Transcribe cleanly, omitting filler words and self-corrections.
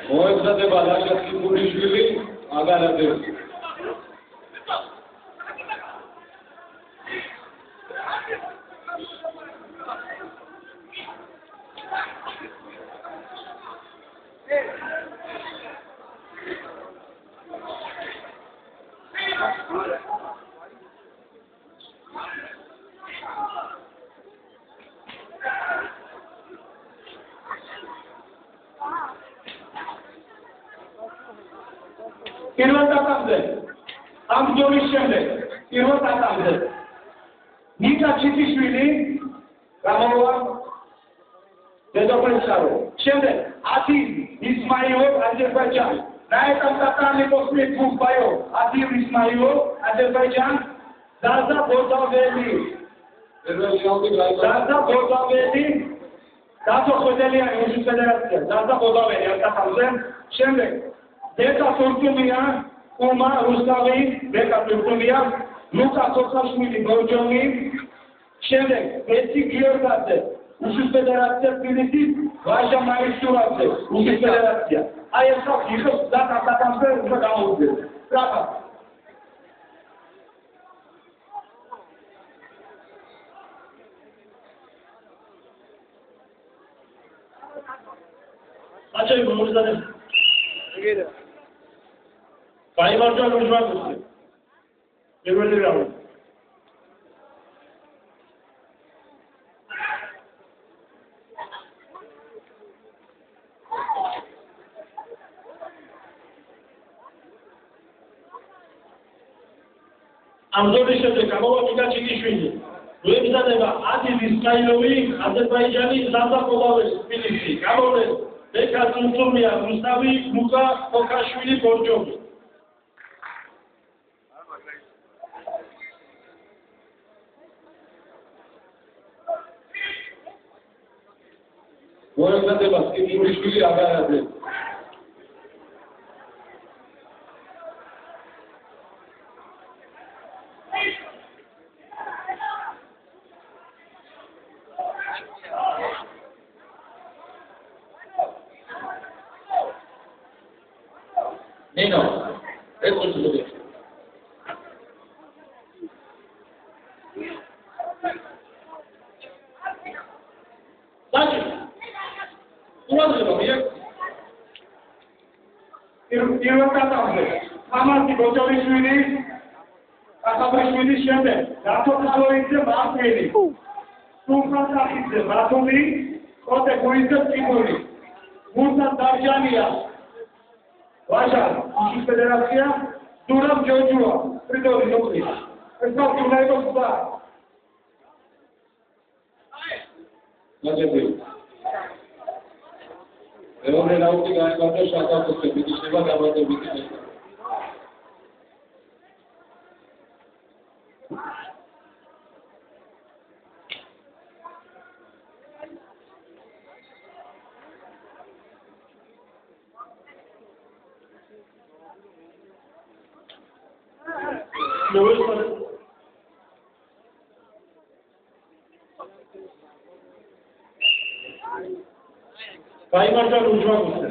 მოემზადება ლაშა ხიბულიშვილი აგარადევი. პირველ ტატამზე ამ ბრძოლის შემდეგ პირველ ტატამზე ნიკა ჩიტიშვილი გამოვა დედოფლისარო შემდეგ 10 ისმაილოვ აზერბაიჯანი на этом татаме после двух боев 1 Исмаилов Азербайджан Заза Бозавели Заза Ходელიანი რუსეთის ფედერაცია Заза Бозавели არტახავზე შემდეგ Дека Туркумия, Ума Русави, Дека Туркумия, Лука Сокашвили Борჯონი, შემდეგ ბეცი გიორგაძე, რუსეთის ფედერაცია თბილისის, ვაჟა მაისურაძე, რუსეთის ფედერაცია. აი ეს ხალხი ხოს დაკავდა უკვე გამოვიდეს. რა? აჩვენ მომზადე. გიგე Paimar John Ujwagusli. Პირველი რაუნდი. ამ ზონის შემდეგ გამოვა ნიკა ჩიტიშვილი. მოემზადება ადილ ისმაილოვი, აზერბაიჯანი, ზაზა ყოდაველი, თბილისი. გამოვლენ ბეკა თურკუმია, რუსთავი, ლუკა სოკაშვილი, ბორჯონი. მოემზადება ხიბულიშვილი აგარადევი. Nino, ecco il suo video. Dai, guarda, io cantavo, amati Bojovichvili, Akabrishvili შემდეგ, გათოქალოიძე მარკველი, სულხან-სახიძე ბათუმი, კოტე-გუიძე ტიმური, მურზა დარჯანია, ვაჟა რუსეთის ფედერაცია, დურამ ჯოჯუა, ფრიდორი ნოკლი. ეს ხალხი უნდა იყოს და ნაჯები. მეორე რაუნდი გაიმართა შაკაპოვსკი, მიჩნევა დამატებითი. Paimar John Ujwagusli.